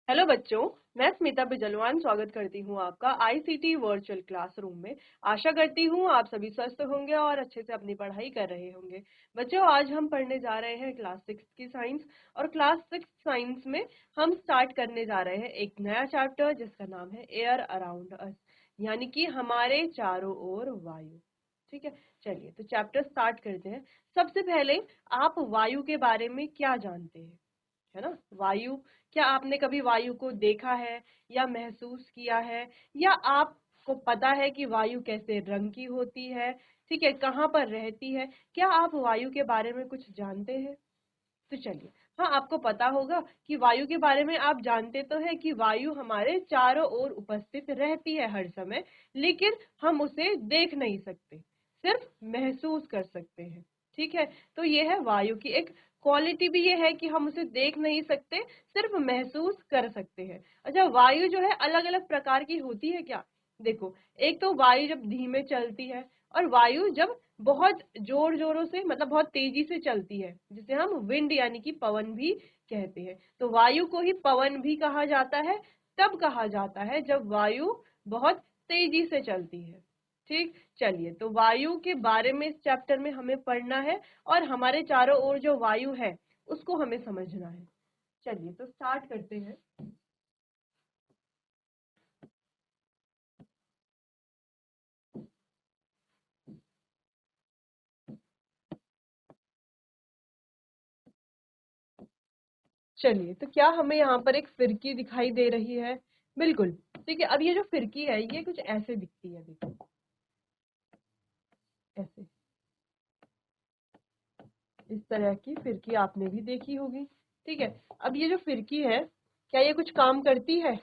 Hello बच्चों, मैं स्मिता बिजलवान स्वागत करती हूँ आपका आईसीटी वर्चुअल क्लासरूम में। आशा करती हूँ आप सभी स्वस्थ होंगे और अच्छे से अपनी पढ़ाई कर रहे होंगे। बच्चों, आज हम पढ़ने जा रहे हैं क्लास 6 की साइंस और क्लास 6 साइंस में हम स्टार्ट करने जा रहे हैं एक नया चैप्टर जिसका नाम है एयर अराउंड अस, यानी कि हमारे चारों ओर वायु। ठीक है, चलिए तो चैप्टर स्टार्ट करते हैं। सबसे पहले आप वायु के बारे में क्या जानते हैं, है ना? वायु, क्या आपने कभी वायु को देखा है या महसूस किया है, या आपको पता है कि वायु कैसे रंग की होती है? ठीक है, कहाँ पर रहती है? क्या आप वायु के बारे में कुछ जानते हैं? तो चलिए, हाँ, आपको पता होगा कि वायु के बारे में आप जानते तो है कि वायु हमारे चारों ओर उपस्थित रहती है हर समय, लेकिन हम उसे देख नहीं सकते, सिर्फ महसूस कर सकते हैं। ठीक है, तो ये है वायु की एक क्वालिटी भी, ये है कि हम उसे देख नहीं सकते, सिर्फ महसूस कर सकते हैं। अच्छा, वायु जो है अलग अलग प्रकार की होती है क्या? देखो, एक तो वायु जब धीमे चलती है, और वायु जब बहुत जोर जोरों से, मतलब बहुत तेजी से चलती है, जिसे हम विंड यानी कि पवन भी कहते हैं। तो वायु को ही पवन भी कहा जाता है, तब कहा जाता है जब वायु बहुत तेजी से चलती है। ठीक, चलिए तो वायु के बारे में इस चैप्टर में हमें पढ़ना है और हमारे चारों ओर जो वायु है उसको हमें समझना है। चलिए तो स्टार्ट करते हैं। चलिए, तो क्या हमें यहाँ पर एक फिरकी दिखाई दे रही है? बिल्कुल। ठीक है, अब ये जो फिरकी है ये कुछ ऐसे दिखती है, देखो ऐसे, इस तरह की फिरकी आपने भी देखी होगी। ठीक है, अब ये जो फिरकी है, क्या ये कुछ काम करती है?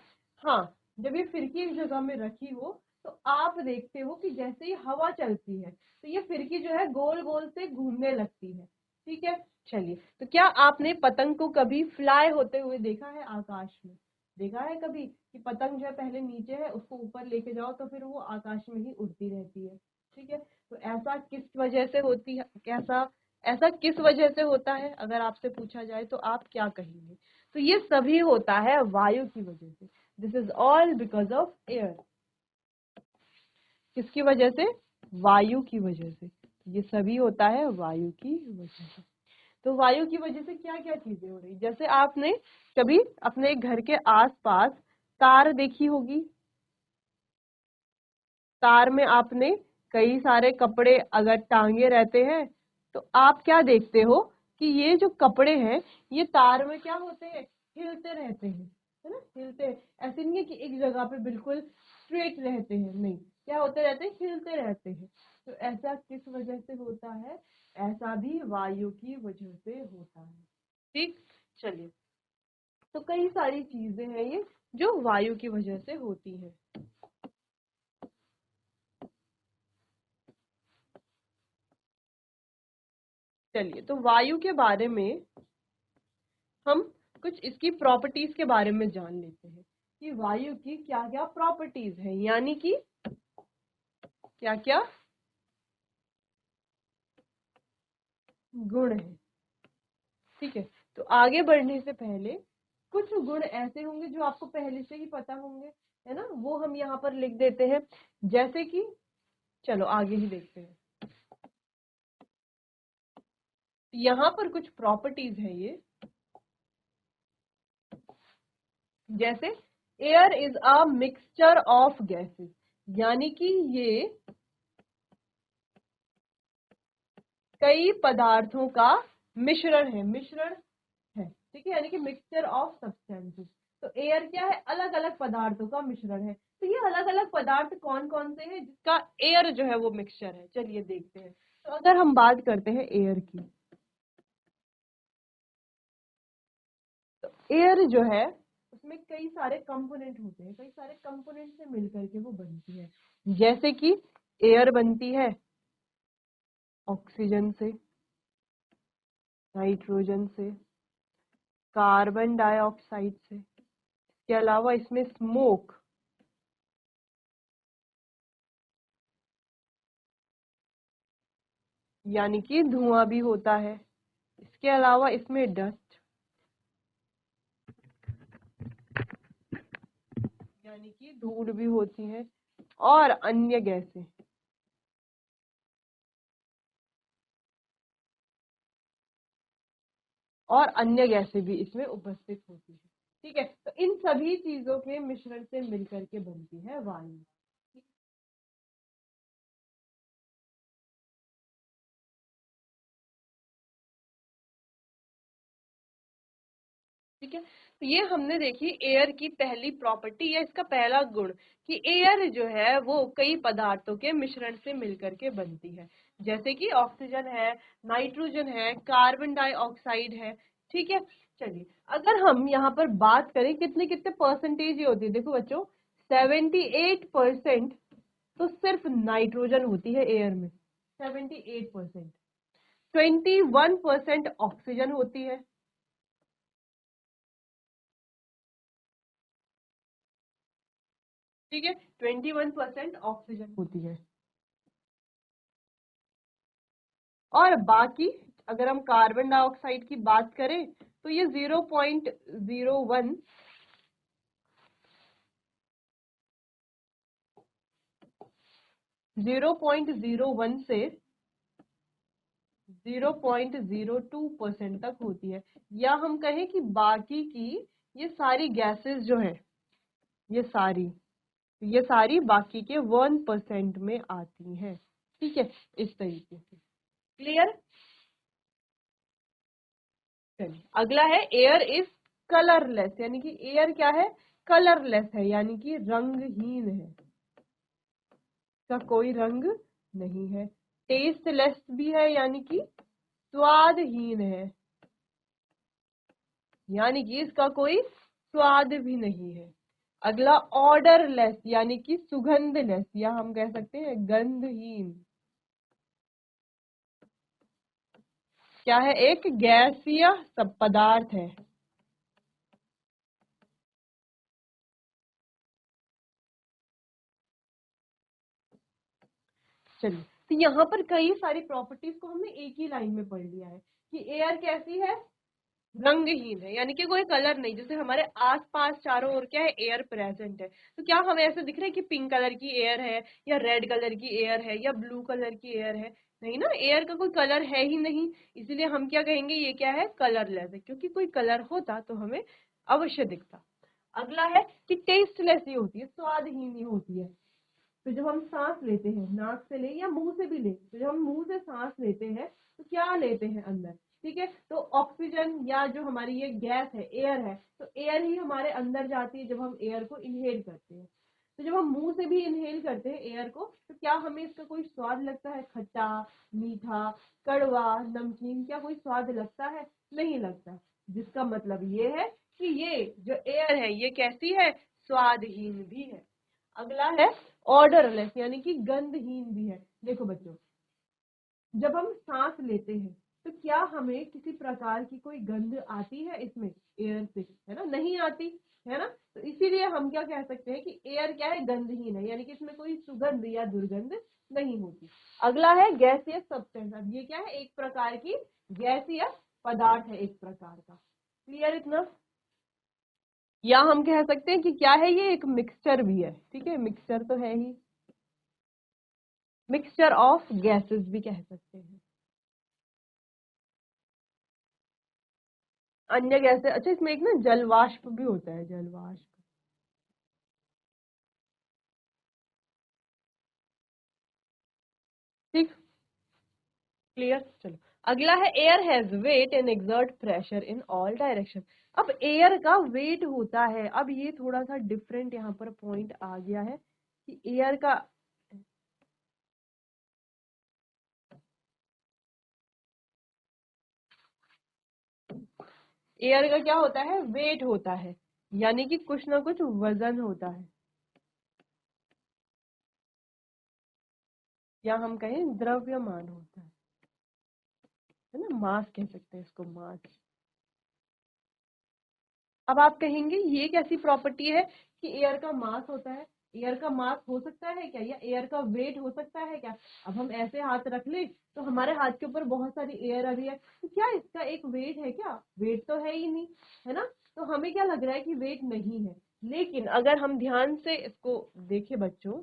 हाँ, जब ये फिरकी एक जगह में रखी हो तो आप देखते हो कि जैसे ही हवा चलती है तो ये फिरकी जो है गोल गोल से घूमने लगती है। ठीक है, चलिए, तो क्या आपने पतंग को कभी फ्लाई होते हुए देखा है आकाश में? देखा है कभी कि पतंग जो है पहले नीचे है, उसको ऊपर लेके जाओ तो फिर वो आकाश में ही उड़ती रहती है। ठीक है, तो ऐसा किस वजह से होती है, कैसा, ऐसा किस वजह से होता है? अगर आपसे पूछा जाए तो आप क्या कहेंगे? तो ये सभी होता है वायु की वजह से। This is all because of air. किसकी वजह से? वायु की वजह से। ये सभी होता है वायु की वजह से। तो वायु की वजह से क्या क्या चीजें हो रही, जैसे आपने कभी अपने घर के आसपास तार देखी होगी। तार में आपने कई सारे कपड़े अगर टांगे रहते हैं तो आप क्या देखते हो कि ये जो कपड़े हैं ये तार में क्या होते हैं, हिलते रहते हैं, है ना? हिलते, ऐसे नहीं है कि एक जगह पे बिल्कुल स्ट्रेट रहते हैं, नहीं, क्या होते रहते हैं, हिलते रहते हैं। तो ऐसा किस वजह से होता है? ऐसा भी वायु की वजह से होता है। ठीक, चलिए, तो कई सारी चीजें हैं ये जो वायु की वजह से होती है। चलिए, तो वायु के बारे में हम कुछ इसकी प्रॉपर्टीज के बारे में जान लेते हैं कि वायु की क्या क्या प्रॉपर्टीज हैं, यानी कि क्या क्या गुण है। ठीक है, तो आगे बढ़ने से पहले कुछ गुण ऐसे होंगे जो आपको पहले से ही पता होंगे, है ना? वो हम यहाँ पर लिख देते हैं, जैसे कि, चलो आगे ही देखते हैं। यहाँ पर कुछ प्रॉपर्टीज है ये, जैसे air is a mixture of gases, यानी कि ये कई पदार्थों का मिश्रण है, मिश्रण है। ठीक है, यानी कि मिक्सचर ऑफ सब्सटेंसेस। तो एयर क्या है? अलग अलग पदार्थों का मिश्रण है। तो ये अलग अलग पदार्थ कौन कौन से हैं जिसका एयर जो है वो मिक्सचर है? चलिए देखते हैं। तो अगर हम बात करते हैं एयर की, तो एयर जो है उसमें कई सारे कंपोनेंट होते हैं, कई सारे कंपोनेंट से मिलकर के वो बनती है। जैसे कि एयर बनती है ऑक्सीजन से, नाइट्रोजन से, कार्बन डाइऑक्साइड से, इसके अलावा इसमें स्मोक, यानी कि धुआं भी होता है। इसके अलावा इसमें डस्ट, यानी कि धूल भी होती है और अन्य गैसें, भी इसमें उपस्थित होती है। ठीक है, तो इन सभी चीजों के मिश्रण से मिलकर के बनती है वायु। ठीक है, तो ये हमने देखी एयर की पहली प्रॉपर्टी या इसका पहला गुण कि एयर जो है वो कई पदार्थों के मिश्रण से मिलकर के बनती है, जैसे कि ऑक्सीजन है, नाइट्रोजन है, कार्बन डाइऑक्साइड है। ठीक है, चलिए अगर हम यहाँ पर बात करें कितने कितने परसेंटेज ये होती है, देखो बच्चों 78% तो सिर्फ नाइट्रोजन होती है एयर में, 78%। 21% ऑक्सीजन होती है। ठीक है, 21% ऑक्सीजन होती है और बाकी अगर हम कार्बन डाइऑक्साइड की बात करें तो ये 0.01 से 0.02% तक होती है, या हम कहें कि बाकी की ये सारी गैसेस जो है ये सारी बाकी के 1% में आती हैं। ठीक है, इस तरीके से क्लियर। चलिए अगला है एयर इज कलरलेस, यानी कि एयर क्या है, कलरलेस है, यानी कि रंगहीन है, इसका कोई रंग नहीं है। टेस्टलेस भी है, यानी कि स्वादहीन है, यानी कि इसका कोई स्वाद भी नहीं है। अगला ऑर्डरलेस, यानी कि सुगंधलेस, या हम कह सकते हैं गंधहीन। क्या है, एक गैसीय सब पदार्थ है। चलिए, तो यहाँ पर कई सारी प्रॉपर्टीज को हमने एक ही लाइन में पढ़ लिया है कि एयर कैसी है, रंगहीन है, यानी कि कोई कलर नहीं, जैसे हमारे आसपास चारों ओर क्या है, एयर प्रेजेंट है। तो क्या हमें ऐसे दिख रहा है कि पिंक कलर की एयर है या रेड कलर की एयर है या ब्लू कलर की एयर है, नहीं ना, एयर का कोई कलर है ही नहीं। इसीलिए हम क्या कहेंगे, ये क्या है, कलरलेस है, क्योंकि कोई कलर होता तो हमें अवश्य दिखता। अगला है कि टेस्टलेस ही होती है, स्वादहीन ही होती है। तो जब हम सांस लेते हैं, नाक से ले या मुंह से भी ले, तो जब हम मुंह से सांस लेते हैं तो क्या लेते हैं अंदर, ठीक है, तो ऑक्सीजन या जो हमारी ये गैस है, एयर है, तो एयर ही हमारे अंदर जाती है जब हम एयर को इनहेल करते हैं। तो जब हम मुंह से भी इनहेल करते हैं एयर को, तो क्या हमें इसका कोई स्वाद लगता है, खट्टा, मीठा, कड़वा, नमकीन, क्या कोई स्वाद लगता है, नहीं लगता। जिसका मतलब ये है कि ये जो एयर है ये कैसी है, स्वादहीन भी है। अगला है ऑर्डरलेस, यानी कि गंधहीन भी है। देखो बच्चों, जब हम सांस लेते हैं तो क्या हमें किसी प्रकार की कोई गंध आती है इसमें, एयर से, है ना, नहीं आती, है ना। तो इसीलिए हम क्या कह सकते हैं कि एयर क्या है, गंधहीन है, यानी कि इसमें कोई सुगंध या दुर्गंध नहीं होती। अगला है गैसीय सब्सटेंस, अब ये क्या है, एक प्रकार की गैसीय पदार्थ है, एक प्रकार का। क्लियर इतना। या हम कह सकते हैं कि क्या है, ये एक मिक्सचर भी है। ठीक है, मिक्सचर तो है ही, मिक्सचर ऑफ गैसेस भी कह सकते हैं। अन्य गैसें, अच्छा इसमें एक ना जलवाष्प भी होता है, जलवाष्प। ठीक, क्लियर। चलो अगला है air has weight and exert pressure in all direction. अब एयर का वेट होता है, अब ये थोड़ा सा डिफरेंट यहाँ पर पॉइंट आ गया है कि एयर का, एयर का क्या होता है, वेट होता है, यानी कि कुछ ना कुछ वजन होता है, या हम कहें द्रव्यमान होता है ना, मास कह सकते हैं इसको, मास। अब आप कहेंगे ये कैसी प्रॉपर्टी है कि एयर का मास होता है, एयर का मास हो सकता है क्या, या एयर का वेट हो सकता है क्या। अब हम ऐसे हाथ रख ले तो हमारे हाथ के ऊपर बहुत सारी एयर आ रही है, तो क्या इसका एक वेट है क्या, वेट तो है ही नहीं, है ना। तो हमें क्या लग रहा है कि वेट नहीं है, लेकिन अगर हम ध्यान से इसको देखें बच्चों,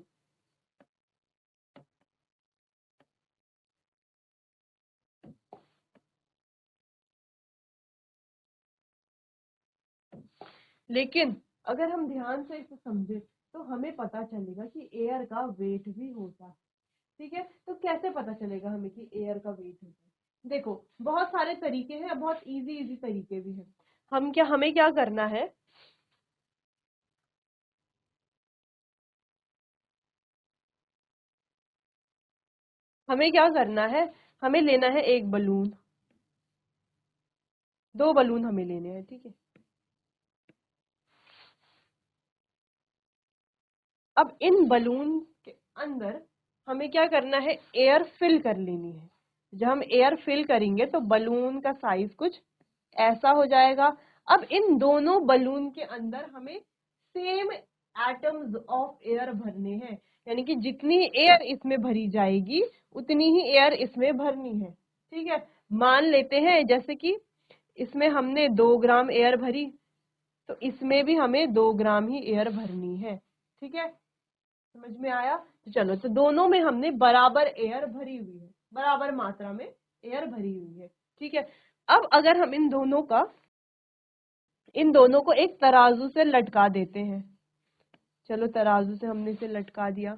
लेकिन अगर हम ध्यान से इसे समझे तो हमें पता चलेगा कि एयर का वेट भी होता है। ठीक है, तो कैसे पता चलेगा हमें कि एयर का वेट होता है? देखो, बहुत सारे तरीके हैं, बहुत इजी इजी तरीके भी हैं। हमें क्या करना है, हमें लेना है एक बलून, दो बलून हमें लेने हैं। ठीक है, अब इन बलून के अंदर हमें क्या करना है, एयर फिल कर लेनी है। जब हम एयर फिल करेंगे तो बलून का साइज कुछ ऐसा हो जाएगा। अब इन दोनों बलून के अंदर हमें सेम एटम्स ऑफ एयर भरने हैं, यानी कि जितनी एयर इसमें भरी जाएगी उतनी ही एयर इसमें भरनी है। ठीक है, मान लेते हैं जैसे कि इसमें हमने 2 ग्राम एयर भरी, तो इसमें भी हमें 2 ग्राम ही एयर भरनी है। ठीक है, समझ में आया? तो चलो, तो दोनों में हमने बराबर एयर भरी हुई है, बराबर मात्रा में एयर भरी हुई है। ठीक है, अब अगर हम इन दोनों को एक तराजू से लटका देते हैं। चलो, तराजू से हमने इसे लटका दिया।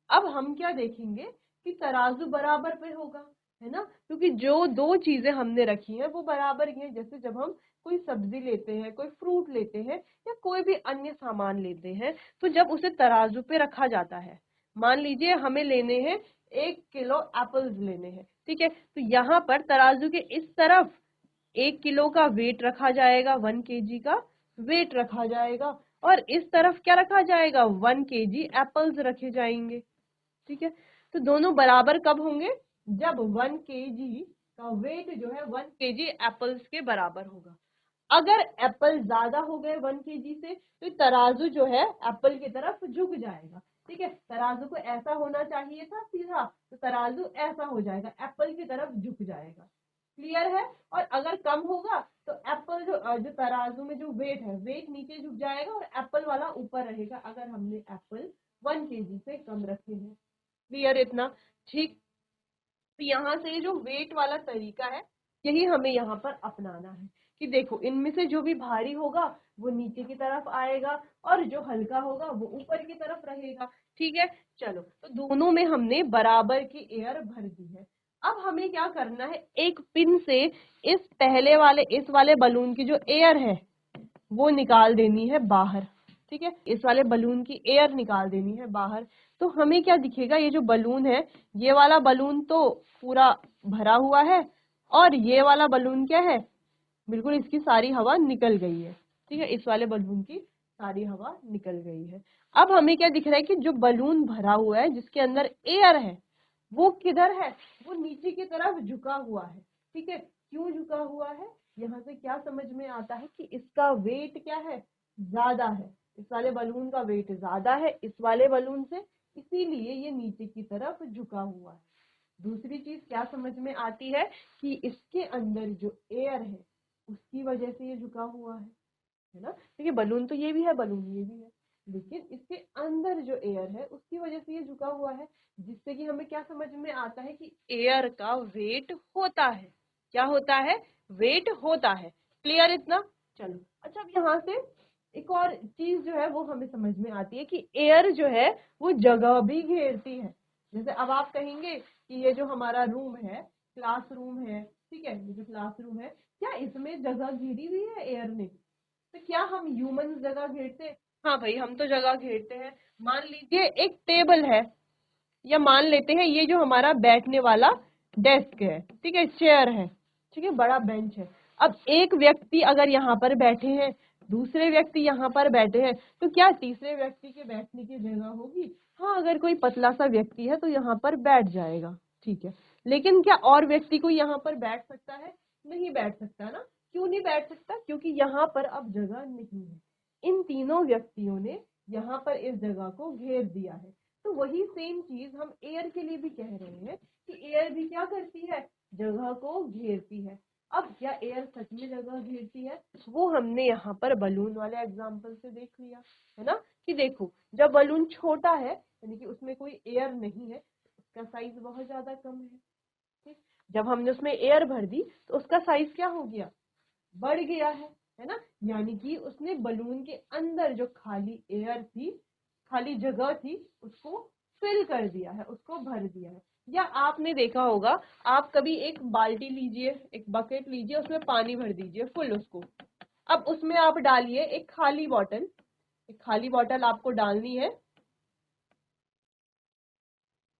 अब हम क्या देखेंगे कि तराजू बराबर पे होगा, है ना, क्योंकि जो दो चीजें हमने रखी हैं वो बराबर ही हैं। जैसे जब हम कोई सब्जी लेते हैं, कोई फ्रूट लेते हैं या कोई भी अन्य सामान लेते हैं, तो जब उसे तराजू पे रखा जाता है, मान लीजिए हमें लेने हैं 1 किलो एप्पल्स लेने हैं। ठीक है, तो यहाँ पर तराजू के इस तरफ 1 किलो का वेट रखा जाएगा, 1 kg का वेट रखा जाएगा, और इस तरफ क्या रखा जाएगा, 1 kg एप्पल्स रखे जाएंगे। ठीक है, तो दोनों बराबर कब होंगे, जब 1 kg का वेट जो है 1 kg एप्पल्स के बराबर होगा। अगर एप्पल ज्यादा हो गए 1 kg से, तो तराजू जो है एप्पल की तरफ झुक जाएगा। ठीक है, तराजू को ऐसा होना चाहिए था सीधा, तो तराजू ऐसा हो जाएगा, एप्पल की तरफ झुक जाएगा। क्लियर है? और अगर कम होगा तो एप्पल जो तराजू में जो वेट है, वेट नीचे झुक जाएगा और एप्पल वाला ऊपर रहेगा, अगर हमने एप्पल 1 kg से कम रखे हैं। क्लियर इतना? ठीक, तो यहाँ से ये जो वेट वाला तरीका है, यही हमें यहाँ पर अपनाना है कि देखो, इनमें से जो भी भारी होगा वो नीचे की तरफ आएगा और जो हल्का होगा वो ऊपर की तरफ रहेगा। ठीक है, चलो, तो दोनों में हमने बराबर की एयर भर दी है। अब हमें क्या करना है, एक पिन से इस वाले बलून की जो एयर है वो निकाल देनी है बाहर। ठीक है, इस वाले बलून की एयर निकाल देनी है बाहर। तो हमें क्या दिखेगा, ये जो बलून है, ये वाला बलून तो पूरा भरा हुआ है, और ये वाला बलून क्या है, बिल्कुल इसकी सारी हवा निकल गई है। ठीक है, इस वाले बलून की सारी हवा निकल गई है। अब हमें क्या दिख रहा है कि जो बलून भरा हुआ है जिसके अंदर एयर है, वो किधर है, वो नीचे की तरफ झुका हुआ है। ठीक है, क्यों झुका हुआ है, यहाँ से क्या समझ में आता है कि इसका वेट क्या है, ज्यादा है। इस वाले बलून का वेट ज्यादा है इस वाले बलून से, इसीलिए ये नीचे की तरफ झुका हुआ है। दूसरी चीज क्या समझ में आती है कि इसके अंदर जो एयर है उसकी वजह से ये झुका हुआ है ना। देखिए, बलून तो ये भी है, बलून ये भी है, लेकिन इसके अंदर जो एयर है उसकी वजह से ये झुका हुआ है, जिससे कि हमें क्या समझ में आता है कि एयर का वेट होता है। क्या होता है, वेट होता है। क्लियर इतना? चलो, अच्छा, अब यहाँ से एक और चीज जो है वो हमें समझ में आती है कि एयर जो है वो जगह भी घेरती है। जैसे अब आप कहेंगे कि ये जो हमारा रूम है, क्लासरूम है, ठीक है, ये जो क्लासरूम है, क्या इसमें जगह घेरी हुई है एयर ने? तो क्या हम ह्यूमन जगह घेरते हैं? हाँ भाई, हम तो जगह घेरते हैं। मान लीजिए एक टेबल है, या मान लेते हैं ये जो हमारा बैठने वाला डेस्क है, ठीक है, चेयर है, ठीक है, बड़ा बेंच है। अब एक व्यक्ति अगर यहाँ पर बैठे हैं, दूसरे व्यक्ति यहाँ पर बैठे हैं, तो क्या तीसरे व्यक्ति के बैठने की जगह होगी? हाँ, अगर कोई पतला सा व्यक्ति है तो यहाँ पर बैठ जाएगा। ठीक है, लेकिन क्या और व्यक्ति को यहाँ पर बैठ सकता है? नहीं बैठ सकता ना। क्यों नहीं बैठ सकता? क्योंकि यहाँ पर अब जगह नहीं है। इन तीनों व्यक्तियों ने यहाँ पर इस जगह को घेर दिया है। तो वही सेम चीज हम एयर के लिए भी कह रहे हैं कि एयर भी क्या करती है, जगह को घेरती है। अब क्या एयर सच में जगह घेरती है? वो हमने यहाँ पर बलून वाले एग्जाम्पल से देख लिया है ना, कि देखो जब बलून छोटा है यानी कि उसमें कोई एयर नहीं है, उसका साइज बहुत ज्यादा कम है। ठीक, जब हमने उसमें एयर भर दी तो उसका साइज क्या हो गया? बढ़ गया है ना। यानी कि उसने बलून के अंदर जो खाली एयर थी, खाली जगह थी, उसको फिल कर दिया है, उसको भर दिया है। या आपने देखा होगा, आप कभी एक बाल्टी लीजिए, एक बकेट लीजिए, उसमें पानी भर दीजिए फुल उसको। अब उसमें आप डालिए एक खाली बॉटल, एक खाली बॉटल आपको डालनी है,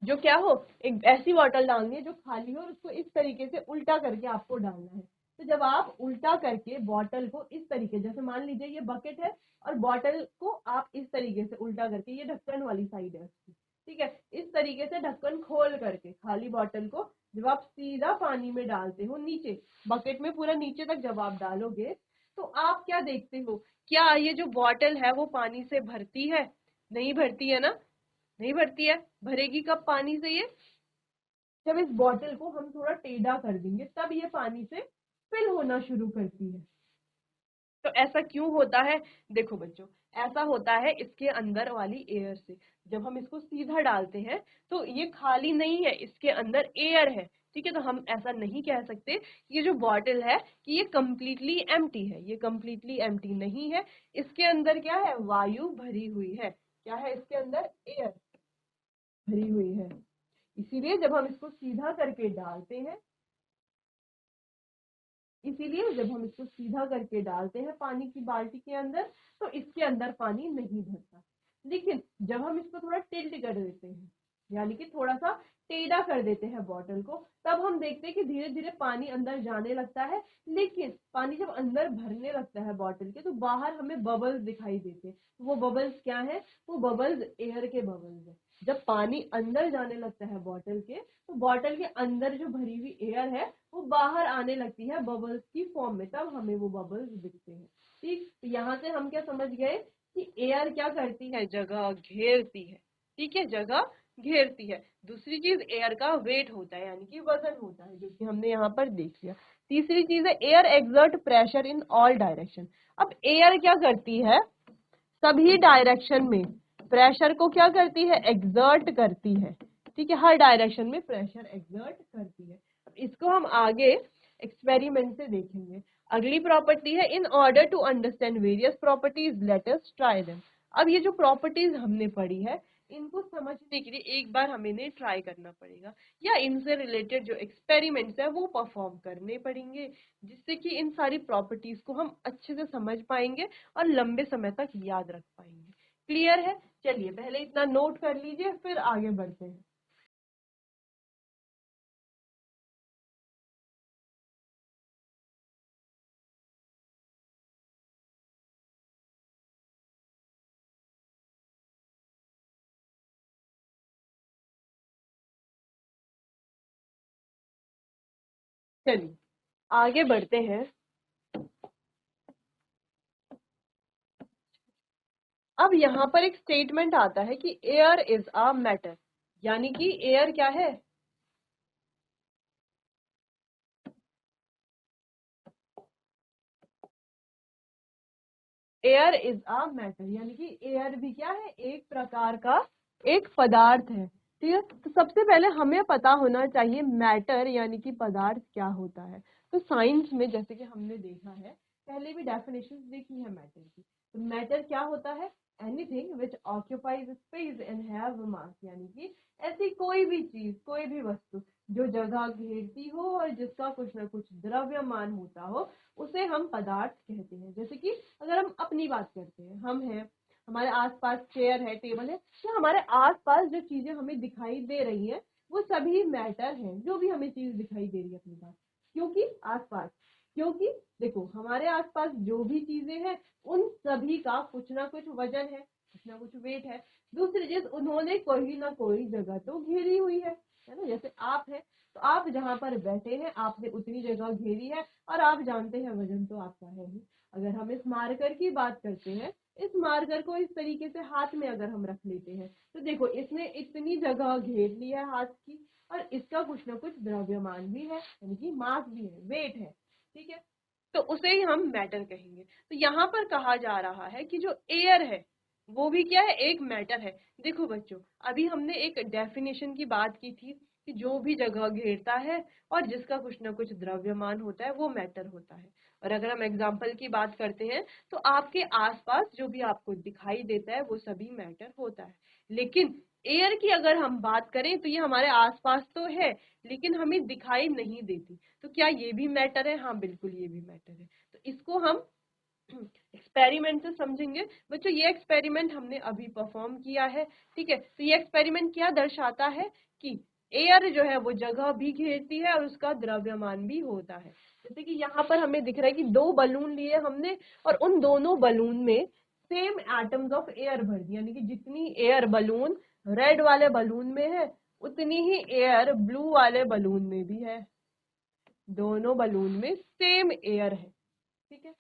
जो क्या हो, एक ऐसी बॉटल डालनी है जो खाली हो, और उसको इस तरीके से उल्टा करके आपको डालना है। तो जब आप उल्टा करके बॉटल को इस तरीके, जैसे मान लीजिए ये बकेट है और बॉटल को आप इस तरीके से उल्टा करके, ये ढक्कन वाली साइड है उसकी, ठीक है, इस तरीके से ढक्कन खोल करके खाली बॉटल को जब आप सीधा पानी में डालते हो, नीचे बकेट में पूरा नीचे तक जब आप डालोगे, तो आप क्या देखते हो? क्या ये जो बॉटल है वो पानी से भरती है? नहीं भरती है ना, नहीं भरती है। भरेगी कब पानी से ये? जब इस बॉटल को हम थोड़ा टेढ़ा कर देंगे, तब ये पानी से फिल होना शुरू करती है। तो ऐसा क्यों होता है? देखो बच्चों, ऐसा होता है इसके अंदर वाली एयर से। जब हम इसको सीधा डालते हैं तो ये खाली नहीं है, इसके अंदर एयर है। ठीक है, तो हम ऐसा नहीं कह सकते कि ये जो बॉटल है कि ये कम्प्लीटली एम्प्टी है, ये कम्प्लीटली एम्प्टी नहीं है। इसके अंदर क्या है? वायु भरी हुई है। क्या है इसके अंदर? एयर भरी हुई है। इसीलिए जब हम इसको सीधा करके डालते हैं, इसीलिए जब हम इसको सीधा करके डालते हैं पानी की बाल्टी के अंदर, तो इसके अंदर पानी नहीं भरता। लेकिन जब हम इसको थोड़ा टिल्ट कर देते हैं, यानी कि थोड़ा सा टेढ़ा कर देते हैं बॉटल को, तब हम देखते हैं कि धीरे धीरे पानी अंदर जाने लगता है। लेकिन पानी जब अंदर भरने लगता है बॉटल के, तो बाहर हमें बबल्स दिखाई देते हैं। वो बबल्स क्या है? वो बबल्स एयर के बबल्स है। जब पानी अंदर जाने लगता है बॉटल के, तो बॉटल के अंदर जो भरी हुई एयर है वो बाहर आने लगती है बबल्स की फॉर्म में, तब हमें वो बबल्स दिखते हैं। ठीक, तो यहाँ से हम क्या समझ गए कि एयर क्या करती है? जगह घेरती है। ठीक है, जगह घेरती है। दूसरी चीज एयर का वेट होता है, यानी कि वजन होता है, जो कि हमने यहाँ पर देख लिया। तीसरी चीज है air exert pressure in all direction. अब एयर क्या करती है? सभी डायरेक्शन में प्रेशर को क्या करती है? एक्सर्ट करती है। ठीक है, हर डायरेक्शन में प्रेशर एक्सर्ट करती है। अब इसको हम आगे एक्सपेरिमेंट से देखेंगे। अगली प्रॉपर्टी है in order to understand various properties let us try them. अब ये जो प्रॉपर्टीज हमने पढ़ी है, इनको समझने के लिए एक बार हमें इन्हें ट्राई करना पड़ेगा, या इनसे रिलेटेड जो एक्सपेरिमेंट्स है वो परफॉर्म करने पड़ेंगे, जिससे कि इन सारी प्रॉपर्टीज को हम अच्छे से समझ पाएंगे और लंबे समय तक याद रख पाएंगे। क्लियर है? चलिए पहले इतना नोट कर लीजिए, फिर आगे बढ़ते हैं। चलिए आगे बढ़ते हैं। अब यहाँ पर एक स्टेटमेंट आता है कि एयर इज अ मैटर, यानी कि एयर क्या है? एयर इज अ मैटर, यानी कि एयर भी क्या है? एक प्रकार का एक पदार्थ है। ठीक है, तो सबसे पहले हमें पता होना चाहिए मैटर यानी कि पदार्थ क्या होता है। तो साइंस में जैसे कि हमने देखा है, पहले भी डेफिनेशन देखी है मैटर की। तो मैटर क्या होता है? Anything which occupies space and have मास, यानी कि ऐसी कोई भी चीज, कोई भी वस्तु जो जगह घेरती हो और जिसका कुछ ना कुछ द्रव्यमान होता हो, उसे हम पदार्थ कहते हैं। जैसे कि अगर हम अपनी बात करते हैं, हम हैं, हमारे आसपास चेयर है, टेबल है, तो हमारे आसपास जो चीजें हमें दिखाई दे रही हैं वो सभी मैटर हैं। जो भी हमें चीज दिखाई दे रही है अपने पास, क्योंकि आसपास, क्योंकि देखो हमारे आसपास जो भी चीजें हैं उन सभी का कुछ ना कुछ वजन है, कुछ ना कुछ वेट है। दूसरी चीज, उन्होंने कोई ना कोई जगह तो घेरी हुई है ना। जैसे आप है, तो आप जहाँ पर बैठे हैं आपने उतनी जगह घेरी है, और आप जानते हैं वजन तो आपका है ही। अगर हम इस मार्कर की बात करते हैं, इस मार्कर को इस तरीके से हाथ में अगर हम रख लेते हैं, तो देखो इसने इतनी जगह घेर ली है हाथ की, और इसका कुछ ना कुछ द्रव्यमान भी है, यानी कि मास भी है, वेट है। ठीक है, तो उसे ही हम मैटर कहेंगे। तो यहाँ पर कहा जा रहा है कि जो एयर है वो भी क्या है, एक मैटर है। देखो बच्चों, अभी हमने एक डेफिनेशन की बात की थी कि जो भी जगह घेरता है और जिसका कुछ ना कुछ द्रव्यमान होता है वो मैटर होता है। और अगर हम एग्जाम्पल की बात करते हैं तो आपके आसपास जो भी आपको दिखाई देता है वो सभी मैटर होता है। लेकिन एयर की अगर हम बात करें तो ये हमारे आसपास तो है लेकिन हमें दिखाई नहीं देती। तो क्या ये भी मैटर है? हाँ बिल्कुल, ये भी मैटर है। तो इसको हम एक्सपेरिमेंट से समझेंगे। बच्चों ये एक्सपेरिमेंट हमने अभी परफॉर्म किया है, ठीक है। तो ये एक्सपेरिमेंट क्या दर्शाता है कि एयर जो है वो जगह भी घेरती है और उसका द्रव्यमान भी होता है। जैसे कि यहाँ पर हमें दिख रहा है कि दो बलून लिए हमने और उन दोनों बलून में सेम एटम्स ऑफ एयर भर दी, यानी कि जितनी एयर बलून रेड वाले बलून में है उतनी ही एयर ब्लू वाले बलून में भी है। दोनों बलून में सेम एयर है, ठीक है।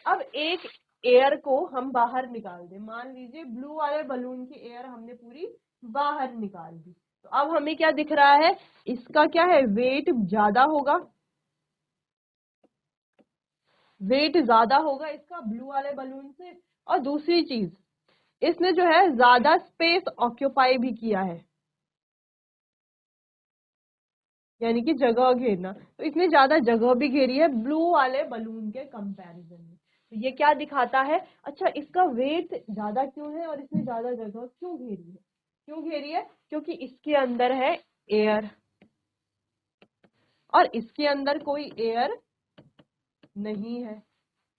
अब एक एयर को हम बाहर निकाल दें, मान लीजिए ब्लू वाले बलून की एयर हमने पूरी बाहर निकाल दी, तो अब हमें क्या दिख रहा है, इसका क्या है, वेट ज्यादा होगा, वेट ज्यादा होगा इसका ब्लू वाले बलून से। और दूसरी चीज, इसने जो है ज्यादा स्पेस ऑक्यूपाई भी किया है, यानी कि जगह घेरना, तो इसने ज्यादा जगह भी घेरी है ब्लू वाले बलून के कंपैरिजन में। तो ये क्या दिखाता है, अच्छा इसका वेट ज्यादा क्यों है और इसने ज्यादा जगह क्यों घेरी है? क्यों घेरी है? क्योंकि इसके अंदर है एयर और इसके अंदर कोई एयर नहीं है,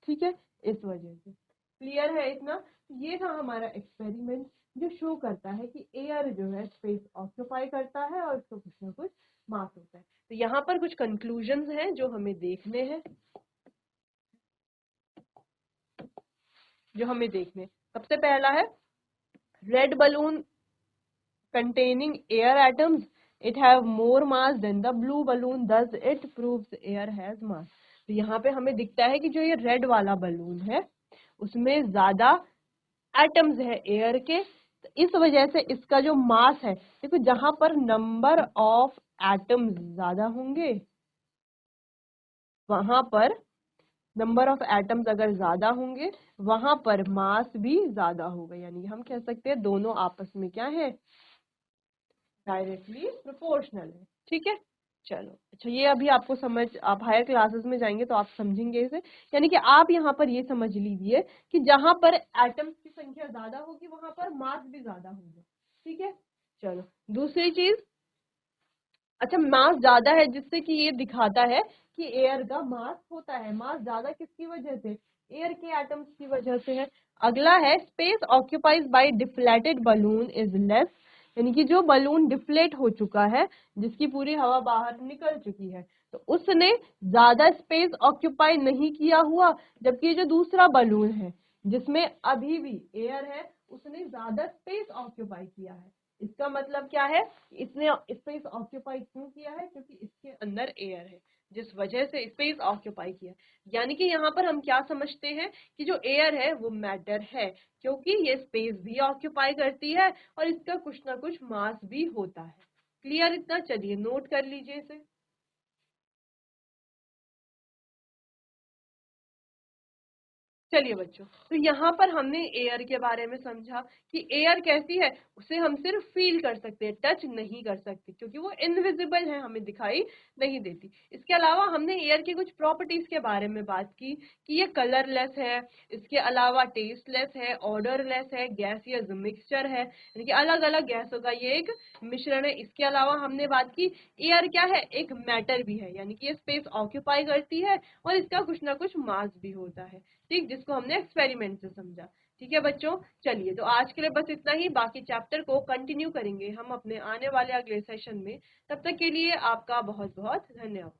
ठीक है, इस वजह से। क्लियर है इतना? ये था हमारा एक्सपेरिमेंट जो शो करता है कि एयर जो है स्पेस ऑक्यूपाई करता है और उसको कुछ ना कुछ मास होता है। तो यहाँ पर कुछ कंक्लूजन्स हैं जो हमें देखने हैं, सबसे पहला है red balloon containing air atoms, it have more mass than the blue balloon, thus it proves air has mass। तो यहाँ पे हमें दिखता है कि जो ये रेड वाला बलून है उसमें ज्यादा एटम्स है एयर के, तो इस वजह से इसका जो मास है, देखो जहां पर नंबर ऑफ एटम्स ज्यादा होंगे वहां पर, नंबर ऑफ एटम्स अगर ज्यादा होंगे वहां पर मास भी ज्यादा होगा, यानी हम कह सकते हैं दोनों आपस में क्या है, डायरेक्टली प्रोपोर्शनल है, ठीक है। चलो अच्छा, ये अभी आपको समझ, आप हायर क्लासेस में जाएंगे तो आप समझेंगे इसे, यानी कि आप यहाँ पर ये समझ लीजिए कि जहां पर एटम्स की संख्या ज्यादा होगी वहां पर मास भी ज्यादा होगा, ठीक है। चलो दूसरी चीज, अच्छा मास ज्यादा है जिससे कि ये दिखाता है कि एयर का मास होता है, मास ज्यादा किसकी वजह से, एयर के एटम्स की वजह से है। अगला है space occupies by deflated balloon is less, यानी कि जो बलून डिफ्लेट हो चुका है, जिसकी पूरी हवा बाहर निकल चुकी है, तो उसने ज्यादा स्पेस ऑक्यूपाई नहीं किया हुआ, जबकि ये जो दूसरा बलून है जिसमें अभी भी एयर है उसने ज्यादा स्पेस ऑक्यूपाई किया है। इसका मतलब क्या है, इसने स्पेस ऑक्यूपाई क्यों किया है, क्योंकि इसके अंदर एयर है जिस वजह से स्पेस ऑक्यूपाई किया। यानी कि यहाँ पर हम क्या समझते हैं कि जो एयर है वो मैटर है, क्योंकि ये स्पेस भी ऑक्यूपाई करती है और इसका कुछ ना कुछ मास भी होता है। क्लियर इतना? चलिए नोट कर लीजिए इसे। चलिए बच्चों, तो यहाँ पर हमने एयर के बारे में समझा कि एयर कैसी है, उसे हम सिर्फ फील कर सकते हैं, टच नहीं कर सकते, क्योंकि वो इनविजिबल है, हमें दिखाई नहीं देती। इसके अलावा हमने एयर की कुछ प्रॉपर्टीज के बारे में बात की कि ये कलरलेस है, इसके अलावा टेस्टलेस है, ऑर्डरलेस है, गैसियस मिक्सचर है, यानी कि अलग अलग गैसों का ये एक मिश्रण है। इसके अलावा हमने बात की एयर क्या है, एक मैटर भी है, यानी कि ये स्पेस ऑक्यूपाई करती है और इसका कुछ ना कुछ मास भी होता है, ठीक, जिसको हमने एक्सपेरिमेंट से समझा। ठीक है बच्चों, चलिए तो आज के लिए बस इतना ही, बाकी चैप्टर को कंटिन्यू करेंगे हम अपने आने वाले अगले सेशन में। तब तक के लिए आपका बहुत बहुत धन्यवाद।